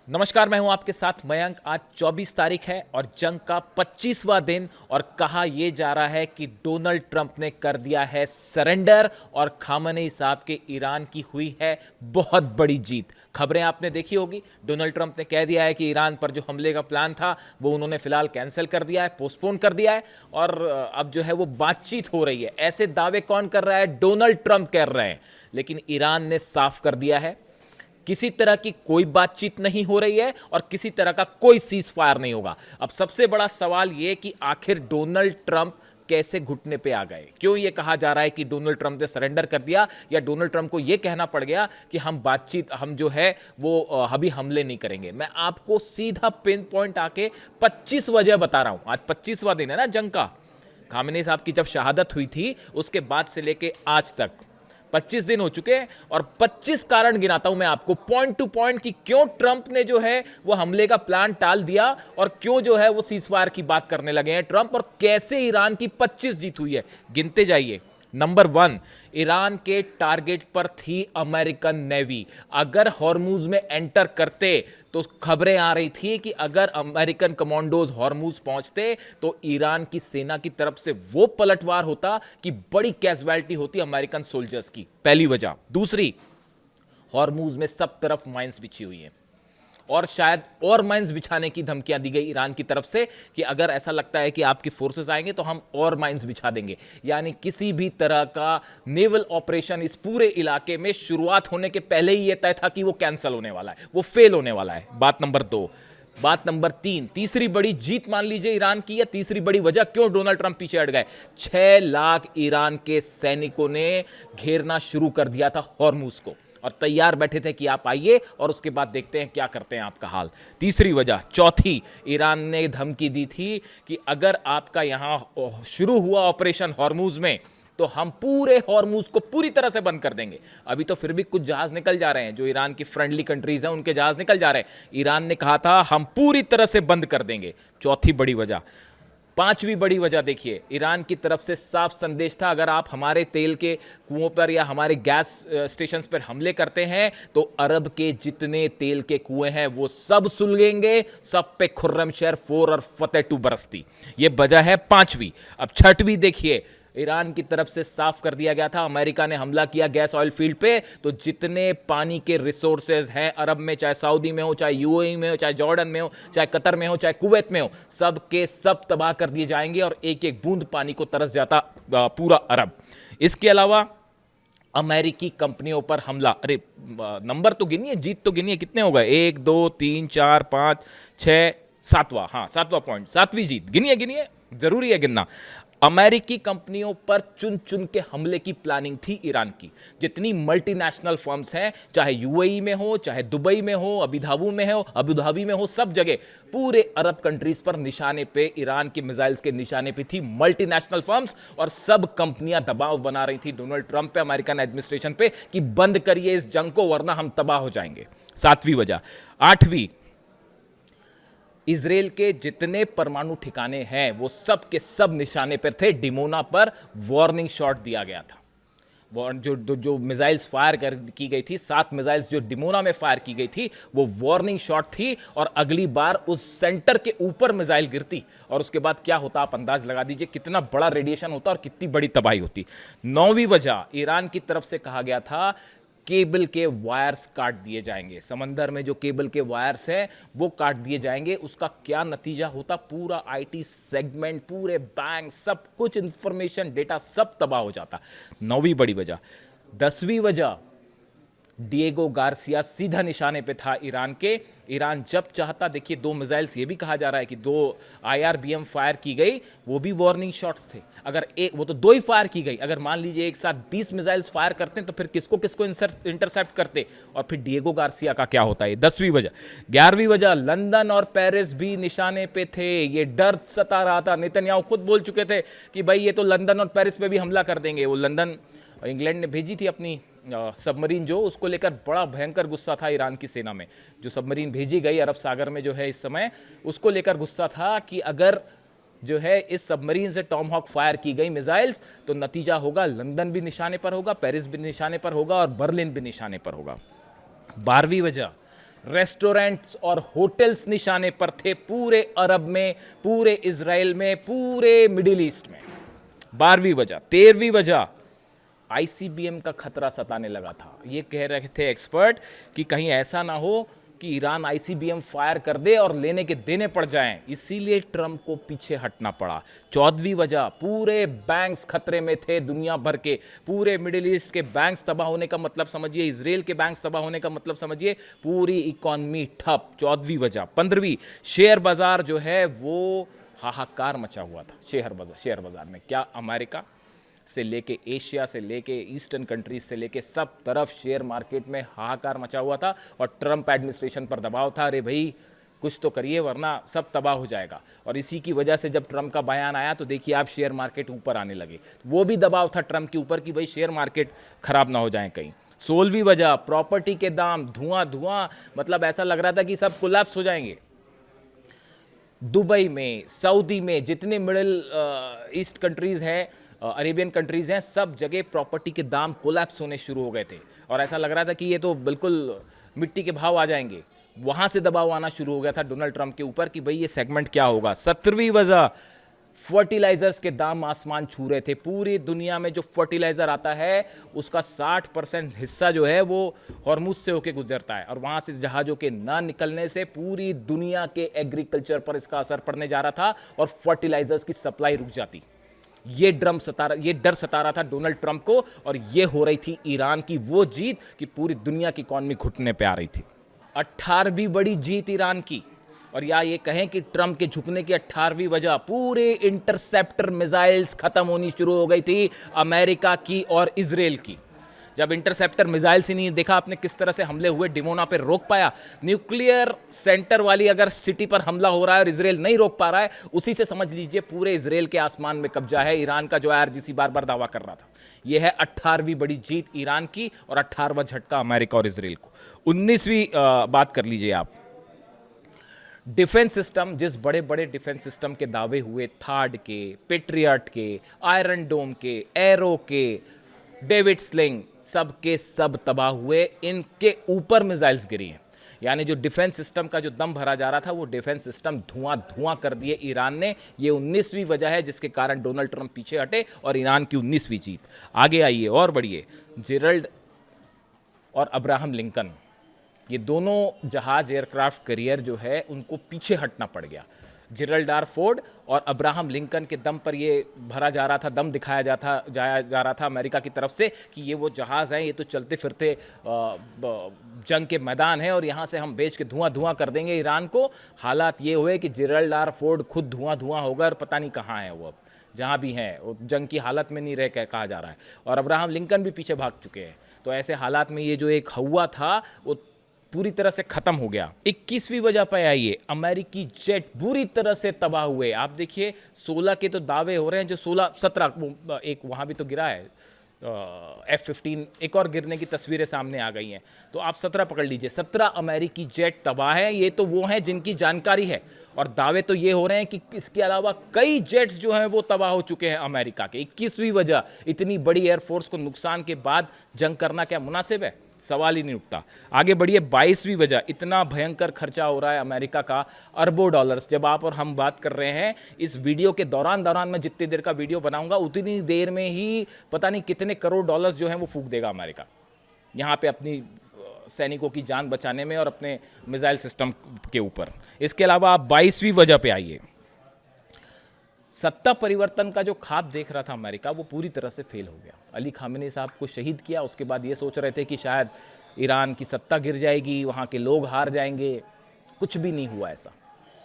नमस्कार, मैं हूं आपके साथ मयंक। आज 24 तारीख है और जंग का 25वां दिन और कहा यह जा रहा है कि डोनाल्ड ट्रंप ने कर दिया है सरेंडर और खामेनेई साहब के ईरान की हुई है बहुत बड़ी जीत। खबरें आपने देखी होगी, डोनाल्ड ट्रंप ने कह दिया है कि ईरान पर जो हमले का प्लान था वो उन्होंने फिलहाल कैंसिल कर दिया है, पोस्टपोन कर दिया है और अब जो है वो बातचीत हो रही है। ऐसे दावे कौन कर रहा है? डोनाल्ड ट्रंप कर रहे हैं, लेकिन ईरान ने साफ कर दिया है किसी तरह की कोई बातचीत नहीं हो रही है और किसी तरह का कोई सीज फायर नहीं होगा। अब सबसे बड़ा सवाल यह कि आखिर डोनाल्ड ट्रंप कैसे घुटने पे आ गए? क्यों यह कहा जा रहा है कि डोनाल्ड ट्रंप ने सरेंडर कर दिया, या डोनाल्ड ट्रंप को यह कहना पड़ गया कि हम जो है वो अभी हमले नहीं करेंगे? मैं आपको सीधा पिन पॉइंट आके 25 वजह बता रहा हूं। आज 25वां दिन है ना जंग का। खामेनेई साहब की जब शहादत हुई थी उसके बाद से लेके आज तक 25 दिन हो चुके हैं और 25 कारण गिनाता हूं मैं आपको पॉइंट टू पॉइंट कि क्यों ट्रंप ने जो है वो हमले का प्लान टाल दिया और क्यों जो है वो सीजफायर की बात करने लगे हैं ट्रंप, और कैसे ईरान की 25 जीत हुई है। गिनते जाइए। नंबर 1, ईरान के टारगेट पर थी अमेरिकन नेवी। अगर हॉर्मूज में एंटर करते तो खबरें आ रही थी कि अगर अमेरिकन कमांडोज हॉर्मूज पहुंचते तो ईरान की सेना की तरफ से वो पलटवार होता कि बड़ी कैजुअलिटी होती अमेरिकन सोल्जर्स की। पहली वजह। दूसरी, हॉर्मूज में सब तरफ माइंस बिछी हुई है और शायद और माइंस बिछाने की धमकियां दी गई ईरान की तरफ से कि अगर ऐसा लगता है कि आपकी फोर्सेस आएंगे तो हम और माइंस बिछा देंगे। यानी किसी भी तरह का नेवल ऑपरेशन इस पूरे इलाके में शुरुआत होने के पहले ही यह तय था कि वो कैंसिल होने वाला है, वो फेल होने वाला है। बात नंबर 2। बात नंबर 3, तीसरी बड़ी जीत मान लीजिए ईरान की, या तीसरी बड़ी वजह क्यों डोनाल्ड ट्रंप पीछे हट गए। 6 लाख ईरान के सैनिकों ने घेरना शुरू कर दिया था हॉर्मूज को और तैयार बैठे थे कि आप आइए और उसके बाद देखते हैं क्या करते हैं आपका हाल। तीसरी वजह। चौथी, ईरान ने धमकी दी थी कि अगर आपका यहां शुरू हुआ ऑपरेशन हॉर्मूज में तो हम पूरे हॉर्मूज को पूरी तरह से बंद कर देंगे। अभी तो फिर भी कुछ जहाज निकल जा रहे हैं, जो ईरान की फ्रेंडली कंट्रीज हैं उनके जहाज निकल जा रहे हैं। ईरान ने कहा था हम पूरी तरह से बंद कर देंगे। चौथी बड़ी वजह। पांचवी बड़ी वजह देखिए, ईरान की तरफ से साफ संदेश था अगर आप हमारे तेल के कुओं पर या हमारे गैस स्टेशंस पर हमले करते हैं तो अरब के जितने तेल के कुएं हैं वो सब सुलगेंगे, सब पे खुर्रम शहर 4 और फतेह 2 बरसती। ये वजह है पांचवी। अब छठवीं देखिए, ईरान की तरफ से साफ कर दिया गया था अमेरिका ने हमला किया गैस ऑयल फील्ड पे तो जितने पानी के रिसोर्सेज हैं अरब में, चाहे सऊदी में हो, चाहे यूएई में हो, चाहे जॉर्डन में हो, चाहे कतर में हो, चाहे कुवैत में हो, सब के सब तबाह कर दिए जाएंगे और एक एक बूंद पानी को तरस जाता पूरा अरब। इसके अलावा अमेरिकी कंपनियों पर हमला। अरे नंबर तो गिनिए, जीत तो गिनिए, कितने हो गए? 1 2 3 4 5 6 7वां। हाँ, 7वां पॉइंट, 7वीं जीत। गिनिए गिनिए, जरूरी है गिनना। अमेरिकी कंपनियों पर चुन चुन के हमले की प्लानिंग थी ईरान की। जितनी मल्टीनेशनल फर्म्स हैं, चाहे यूएई में हो, चाहे दुबई में हो, अबू धाबी में हो, सब जगह पूरे अरब कंट्रीज पर निशाने पे ईरान की मिसाइल्स के निशाने पे थी मल्टीनेशनल फर्म्स और सब कंपनियां दबाव बना रही थी डोनाल्ड ट्रंप पे, अमेरिकन एडमिनिस्ट्रेशन पे कि बंद करिए इस जंग को वरना हम तबाह हो जाएंगे। 7वीं वजह। 8वीं, इजराइल के जितने परमाणु ठिकाने हैं वो सब के सब निशाने पर थे। डिमोना पर वार्निंग शॉट दिया गया था। जो मिसाइल्स फायर की गई थी, 7 मिसाइल्स जो डिमोना में फायर की गई थी वो वार्निंग शॉट थी और अगली बार उस सेंटर के ऊपर मिसाइल गिरती और उसके बाद क्या होता आप अंदाज लगा दीजिए, कितना बड़ा रेडिएशन होता और कितनी बड़ी तबाही होती। 9वीं वजह, ईरान की तरफ से कहा गया था केबल के वायर्स काट दिए जाएंगे। समंदर में जो केबल के वायर्स हैं वो काट दिए जाएंगे। उसका क्या नतीजा होता? पूरा आईटी सेगमेंट, पूरे बैंक, सब कुछ इंफॉर्मेशन, डेटा सब तबाह हो जाता। 9वीं बड़ी वजह। 10वीं वजह, डिएगो गार्सिया सीधा निशाने पे था ईरान के। ईरान जब चाहता, देखिए 2 मिसाइल्स, ये भी कहा जा रहा है कि 2 आईआरबीएम फायर की गई, वो भी वार्निंग शॉट्स थे। अगर एक, वो तो 2 ही फायर की गई, अगर मान लीजिए एक साथ 20 मिसाइल्स फायर करते हैं तो फिर किसको किसको इंटरसेप्ट करते और फिर डिएगो गार्सिया का क्या होता है? 10वीं वजह। 11वीं वजह, लंदन और पेरिस भी निशाने पे थे। ये डर सता रहा था, नेतन्याहू खुद बोल चुके थे कि भाई ये तो लंदन और पेरिस पे भी हमला कर देंगे। वो लंदन, इंग्लैंड ने भेजी थी अपनी सबमरीन, जो उसको लेकर बड़ा भयंकर गुस्सा था ईरान की सेना में। जो सबमरीन भेजी गई अरब सागर में जो है इस समय, उसको लेकर गुस्सा था कि अगर जो है इस सबमरीन से टॉमहॉक फायर की गई मिसाइल्स तो नतीजा होगा लंदन भी निशाने पर होगा, पेरिस भी निशाने पर होगा और बर्लिन भी निशाने पर होगा। 12वीं वजह, रेस्टोरेंट्स और होटल्स निशाने पर थे, पूरे अरब में, पूरे इजराइल में, पूरे मिडिल ईस्ट में। 12वीं वजह, 13वीं वजह, आईसीबीएम का खतरा सताने लगा था। ये कह रहे थे एक्सपर्ट कि कहीं ऐसा ना हो कि ईरान आईसीबीएम फायर कर दे और लेने के देने पड़ जाएं, इसीलिए ट्रंप को पीछे हटना पड़ा। 14वीं वजह, पूरे बैंक्स खतरे में थे दुनिया भर के, पूरे मिडिल ईस्ट के बैंक्स तबाह होने का मतलब समझिए, इजराइल के बैंक्स तबाह होने का मतलब समझिए, पूरी इकॉनमी ठप। 14वीं वजह। 15वीं, शेयर बाजार जो है वो हाहाकार मचा हुआ था। शेयर बाजार में क्या, अमेरिका से लेके एशिया से लेके ईस्टर्न कंट्रीज से लेके सब तरफ शेयर मार्केट में हाहाकार मचा हुआ था और ट्रंप एडमिनिस्ट्रेशन पर दबाव था, अरे भाई कुछ तो करिए वरना सब तबाह हो जाएगा। और इसी की वजह से जब ट्रंप का बयान आया तो देखिए आप शेयर मार्केट ऊपर आने लगे। वो भी दबाव था ट्रंप के ऊपर कि भाई शेयर मार्केट खराब ना हो जाए कहीं। 16वीं वजह, प्रॉपर्टी के दाम धुआं, मतलब ऐसा लग रहा था कि सब कोलैप्स हो जाएंगे। दुबई में, सऊदी में, जितने मिडिल ईस्ट कंट्रीज हैं, अरेबियन कंट्रीज हैं, सब जगह प्रॉपर्टी के दाम कोलैप्स होने शुरू हो गए थे और ऐसा लग रहा था कि ये तो बिल्कुल मिट्टी के भाव आ जाएंगे। वहां से दबाव आना शुरू हो गया था डोनाल्ड ट्रंप के ऊपर कि भाई ये सेगमेंट क्या होगा। 17वीं वजह, फर्टिलाइजर्स के दाम आसमान छू रहे थे। पूरी दुनिया में जो फर्टिलाइजर आता है उसका 60% हिस्सा जो है वो हॉर्मुज से होकर गुजरता है और वहां से जहाजों के ना निकलने से पूरी दुनिया के एग्रीकल्चर पर इसका असर पड़ने जा रहा था और फर्टिलाइजर्स की सप्लाई रुक जाती। ये डर सता रहा था डोनाल्ड ट्रंप को और ये हो रही थी ईरान की वो जीत कि पूरी दुनिया की इकॉनमी घुटने पे आ रही थी। 18वीं बड़ी जीत ईरान की, और या ये कहें कि ट्रंप के झुकने की 18वीं वजह, पूरे इंटरसेप्टर मिसाइल्स खत्म होनी शुरू हो गई थी अमेरिका की और इजराइल की। जब इंटरसेप्टर मिसाइल्स ही नहीं देखा आपने किस तरह से हमले हुए, डिमोना पे रोक पाया। न्यूक्लियर सेंटर वाली अगर सिटी पर हमला हो रहा है और इजराइल नहीं रोक पा रहा है, उसी से समझ लीजिए पूरे इजराइल के आसमान में कब्जा है ईरान का, जो आईआरजीसी बार बार दावा कर रहा था। यह है 18वीं बड़ी जीत ईरान की और 18वां झटका अमेरिका और इजराइल को। 19वीं बात कर लीजिए आप, डिफेंस सिस्टम, जिस बड़े बड़े डिफेंस सिस्टम के दावे हुए, थार्ड के, पेट्रियट के, आयरन डोम के, एरो के, डेविड स्लिंग, सब के सब तबाह हुए। इनके ऊपर मिसाइल्स गिरी हैं, यानी जो डिफेंस सिस्टम का जो दम भरा जा रहा था वो डिफेंस सिस्टम धुआं कर दिए ईरान ने। ये 19वीं वजह है जिसके कारण डोनाल्ड ट्रंप पीछे हटे और ईरान की 19वीं जीत। आगे आइए और बढ़िए, जेरल्ड और अब्राहम लिंकन, ये दोनों जहाज एयरक्राफ्ट करियर जो है उनको पीछे हटना पड़ गया। जेरल्ड आर फोर्ड और अब्राहम लिंकन के दम पर ये भरा जा रहा था, दम दिखाया जाया जा रहा था अमेरिका की तरफ से कि ये वो जहाज़ हैं, ये तो चलते फिरते जंग के मैदान है और यहाँ से हम बेच के धुआं कर देंगे ईरान को। हालात ये हुए कि जेरल्ड आर फोर्ड खुद धुआं होगा और पता नहीं कहाँ है वो, अब जहाँ भी हैं वो जंग की हालत में नहीं रह कहा जा रहा है, और अब्राहम लिंकन भी पीछे भाग चुके हैं। तो ऐसे हालात में ये जो एक हवा था वो पूरी तरह से खत्म हो गया। 21वीं वजह पे आइए, अमेरिकी जेट बुरी तरह से तबाह हुए। आप देखिए 16 के तो दावे हो रहे हैं, जो 17 एक वहाँ भी तो गिरा है F-15, एक और गिरने की तस्वीरें सामने आ गई हैं। तो आप 17 पकड़ लीजिए, 17 अमेरिकी जेट तबाह हैं। ये तो वो हैं जिनकी जानकारी है, और दावे तो ये हो रहे हैं कि इसके अलावा कई जेट्स जो हैं वो तबाह हो चुके हैं अमेरिका के। 21वीं वजह, इतनी बड़ी एयरफोर्स को नुकसान के बाद जंग करना क्या मुनासिब है? सवाल ही नहीं उठता। आगे बढ़िए, 22वीं वजह, इतना भयंकर खर्चा हो रहा है अमेरिका का, अरबों डॉलर्स। जब आप और हम बात कर रहे हैं इस वीडियो के दौरान मैं जितनी देर का वीडियो बनाऊंगा उतनी देर में ही पता नहीं कितने करोड़ डॉलर्स जो हैं वो फूंक देगा अमेरिका यहाँ पे अपनी सैनिकों की जान बचाने में और अपने मिसाइल सिस्टम के ऊपर। इसके अलावा आप 22वीं वजह पे आइए, सत्ता परिवर्तन का जो ख्वाब देख रहा था अमेरिका वो पूरी तरह से फेल हो गया। अली खामेनी साहब को शहीद किया, उसके बाद ये सोच रहे थे कि शायद ईरान की सत्ता गिर जाएगी, वहाँ के लोग हार जाएंगे। कुछ भी नहीं हुआ, ऐसा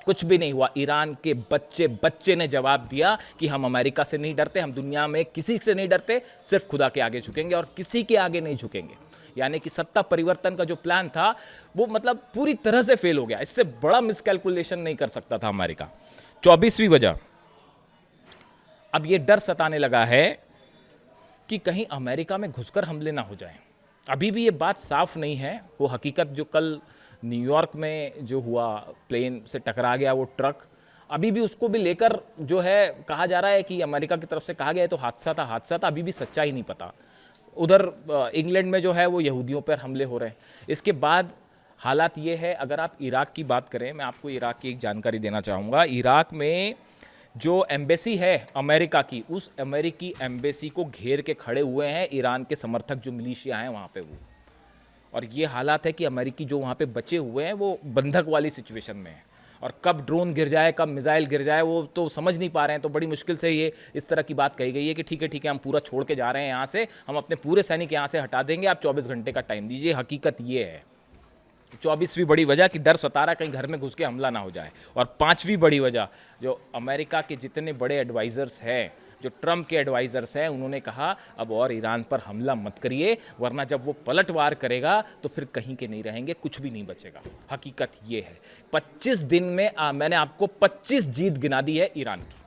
कुछ भी नहीं हुआ। ईरान के बच्चे ने जवाब दिया कि हम अमेरिका से नहीं डरते, हम दुनिया में किसी से नहीं डरते, सिर्फ खुदा के आगे झुकेंगे और किसी के आगे नहीं झुकेंगे। यानी कि सत्ता परिवर्तन का जो प्लान था वो मतलब पूरी तरह से फेल हो गया। इससे बड़ा मिसकैलकुलेशन नहीं कर सकता था अमेरिका। 24वीं वजह, अब ये डर सताने लगा है कि कहीं अमेरिका में घुसकर हमले ना हो जाएं। अभी भी ये बात साफ नहीं है। वो हकीकत जो कल न्यूयॉर्क में जो हुआ, प्लेन से टकरा गया वो ट्रक, अभी भी उसको भी लेकर जो है कहा जा रहा है कि अमेरिका की तरफ से कहा गया है तो हादसा था, अभी भी सच्चाई नहीं पता। उधर इंग्लैंड में जो है वो यहूदियों पर हमले हो रहे हैं। इसके बाद हालात ये है, अगर आप इराक की बात करें, मैं आपको इराक की एक जानकारी देना चाहूँगा। इराक में जो एम्बेसी है अमेरिका की, उस अमेरिकी एम्बेसी को घेर के खड़े हुए हैं ईरान के समर्थक, जो मिलिशिया हैं वहाँ पे वो। और ये हालात है कि अमेरिकी जो वहाँ पे बचे हुए हैं वो बंधक वाली सिचुएशन में है, और कब ड्रोन गिर जाए, कब मिसाइल गिर जाए, वो तो समझ नहीं पा रहे हैं। तो बड़ी मुश्किल से ये इस तरह की बात कही गई है कि ठीक है हम पूरा छोड़ के जा रहे हैं यहाँ से, हम अपने पूरे सैनिक यहाँ से हटा देंगे, आप 24 घंटे का टाइम दीजिए। हकीकत ये है, 24वीं बड़ी वजह कि डर सता रहा कहीं घर में घुस के हमला ना हो जाए, और 5वीं बड़ी वजह, जो अमेरिका के जितने बड़े एडवाइज़र्स हैं, जो ट्रंप के एडवाइज़र्स हैं, उन्होंने कहा अब और ईरान पर हमला मत करिए, वरना जब वो पलटवार करेगा तो फिर कहीं के नहीं रहेंगे, कुछ भी नहीं बचेगा। हकीकत ये है। 25 दिन में मैंने आपको 25 जीत गिना दी है ईरान की,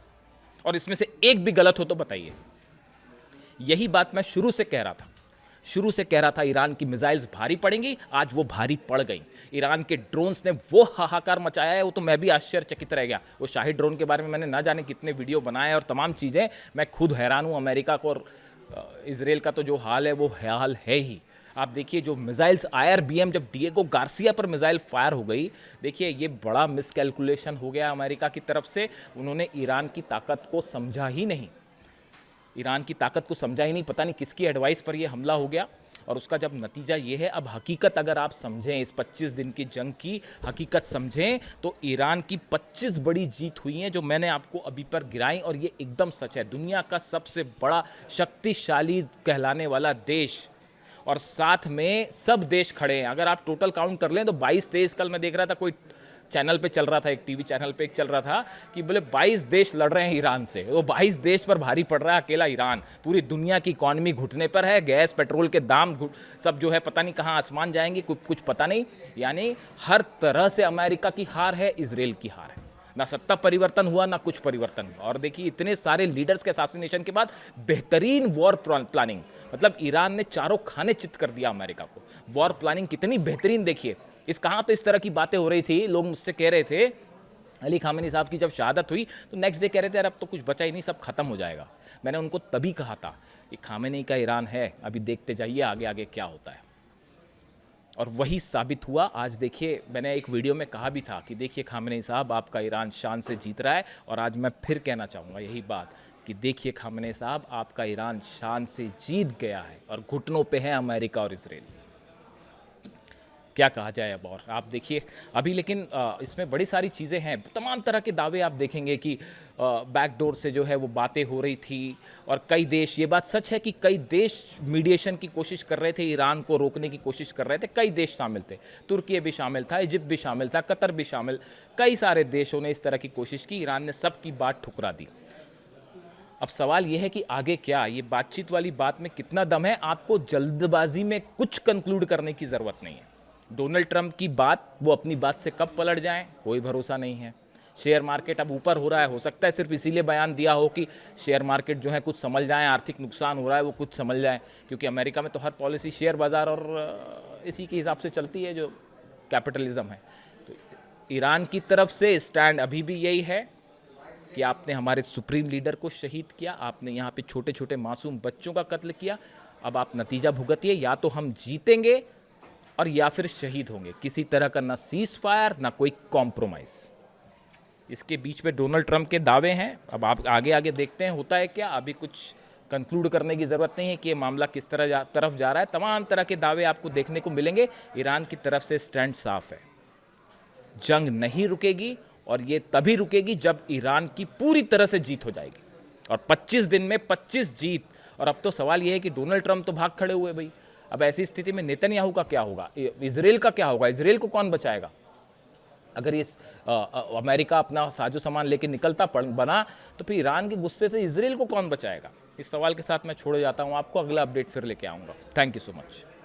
और इसमें से एक भी गलत हो तो बताइए। यही बात मैं शुरू से कह रहा था, ईरान की मिसाइल्स भारी पड़ेंगी, आज वो भारी पड़ गई। ईरान के ड्रोन्स ने वो हाहाकार मचाया है, वो तो मैं भी आश्चर्यचकित रह गया। वो शाही ड्रोन के बारे में मैंने ना जाने कितने वीडियो बनाए और तमाम चीज़ें, मैं खुद हैरान हूँ। अमेरिका को और इसराइल का तो जो हाल है वो हाल है ही। आप देखिए जो मिसाइल्स IRBM, जब डिएगो गार्सिया पर मिसाइल फायर हो गई, देखिए ये बड़ा मिसकैलकुलेशन हो गया अमेरिका की तरफ से। उन्होंने ईरान की ताकत को समझा ही नहीं, पता नहीं किसकी एडवाइस पर यह हमला हो गया। और उसका जब नतीजा ये है, अब हकीकत अगर आप समझें, इस 25 दिन की जंग की हकीकत समझें, तो ईरान की 25 बड़ी जीत हुई हैं जो मैंने आपको अभी पर गिराई, और ये एकदम सच है। दुनिया का सबसे बड़ा शक्तिशाली कहलाने वाला देश, और साथ में सब देश खड़े हैं। अगर आप टोटल काउंट कर लें तो 22-23, कल मैं देख रहा था कोई चैनल पे चल रहा था, एक टीवी चैनल पे एक चल रहा था कि बोले 22 देश लड़ रहे हैं ईरान से। वो 22 देश पर भारी पड़ रहा है अकेला ईरान। पूरी दुनिया की इकॉनमी घुटने पर है, गैस पेट्रोल के दाम सब जो है पता नहीं कहाँ आसमान जाएंगे, कुछ पता नहीं। यानी हर तरह से अमेरिका की हार है, इजराइल की हार है। ना सत्ता परिवर्तन हुआ, ना कुछ परिवर्तन हुआ। और देखिए इतने सारे लीडर्स के असैसिनेशन के बाद बेहतरीन वॉर प्लानिंग, मतलब ईरान ने चारों खाने चित कर दिया अमेरिका को। वॉर प्लानिंग कितनी बेहतरीन देखिए। कहाँ तो इस तरह की बातें हो रही थी, लोग मुझसे कह रहे थे अली खामेनी साहब की जब शहादत हुई तो नेक्स्ट डे कह रहे थे यार अब तो कुछ बचा ही नहीं, सब खत्म हो जाएगा। मैंने उनको तभी कहा था कि खामेनी का ईरान है, अभी देखते जाइए आगे आगे क्या होता है। और वही साबित हुआ। आज देखिए, मैंने एक वीडियो में कहा भी था कि देखिए खामेनी साहब, आपका ईरान शान से जीत रहा है। और आज मैं फिर कहना चाहूँगा यही बात कि देखिए खामेनी साहब, आपका ईरान शान से जीत गया है और घुटनों पे है अमेरिका और इजराइल। क्या कहा जाए अब। और आप देखिए अभी, लेकिन इसमें बड़ी सारी चीज़ें हैं, तमाम तरह के दावे आप देखेंगे कि बैकडोर से जो है वो बातें हो रही थी। और कई देश, ये बात सच है कि कई देश मीडिएशन की कोशिश कर रहे थे, ईरान को रोकने की कोशिश कर रहे थे। कई देश शामिल थे, तुर्की भी शामिल था, इजिप्ट भी शामिल था, कतर भी शामिल, कई सारे देशों ने इस तरह की कोशिश की। ईरान ने सबकी बात ठुकरा दी। अब सवाल यह है कि आगे क्या, ये बातचीत वाली बात में कितना दम है। आपको जल्दबाजी में कुछ कंक्लूड करने की ज़रूरत नहीं है। डोनाल्ड ट्रंप की बात, वो अपनी बात से कब पलट जाएं, कोई भरोसा नहीं है। शेयर मार्केट अब ऊपर हो रहा है, हो सकता है सिर्फ इसीलिए बयान दिया हो कि शेयर मार्केट जो है कुछ समझ जाए, आर्थिक नुकसान हो रहा है वो कुछ समझ जाए, क्योंकि अमेरिका में तो हर पॉलिसी शेयर बाज़ार और इसी के हिसाब से चलती है, जो कैपिटलिज्म है। तो ईरान की तरफ से स्टैंड अभी भी यही है कि आपने हमारे सुप्रीम लीडर को शहीद किया, आपने यहाँ पे छोटे छोटे मासूम बच्चों का कत्ल किया, अब आप नतीजा भुगतिए। या तो हम जीतेंगे और या फिर शहीद होंगे। किसी तरह का ना सीज फायर, ना कोई कॉम्प्रोमाइज़। इसके बीच में डोनाल्ड ट्रंप के दावे हैं। अब आप आगे आगे देखते हैं होता है क्या। अभी कुछ कंक्लूड करने की ज़रूरत नहीं है कि ये मामला किस तरफ जा रहा है। तमाम तरह के दावे आपको देखने को मिलेंगे। ईरान की तरफ से स्टैंड साफ है, जंग नहीं रुकेगी, और ये तभी रुकेगी जब ईरान की पूरी तरह से जीत हो जाएगी। और 25 दिन में 25 जीत। और अब तो सवाल ये है कि डोनाल्ड ट्रंप तो भाग खड़े हुए भाई। अब ऐसी स्थिति में नेतन्याहू का क्या होगा, इजराइल का क्या होगा, इजराइल को कौन बचाएगा? अगर ये अमेरिका अपना साजो सामान लेके निकलता बना, तो फिर ईरान के गुस्से से इजराइल को कौन बचाएगा? इस सवाल के साथ मैं छोड़ जाता हूँ आपको। अगला अपडेट फिर लेके आऊँगा। Thank you so much.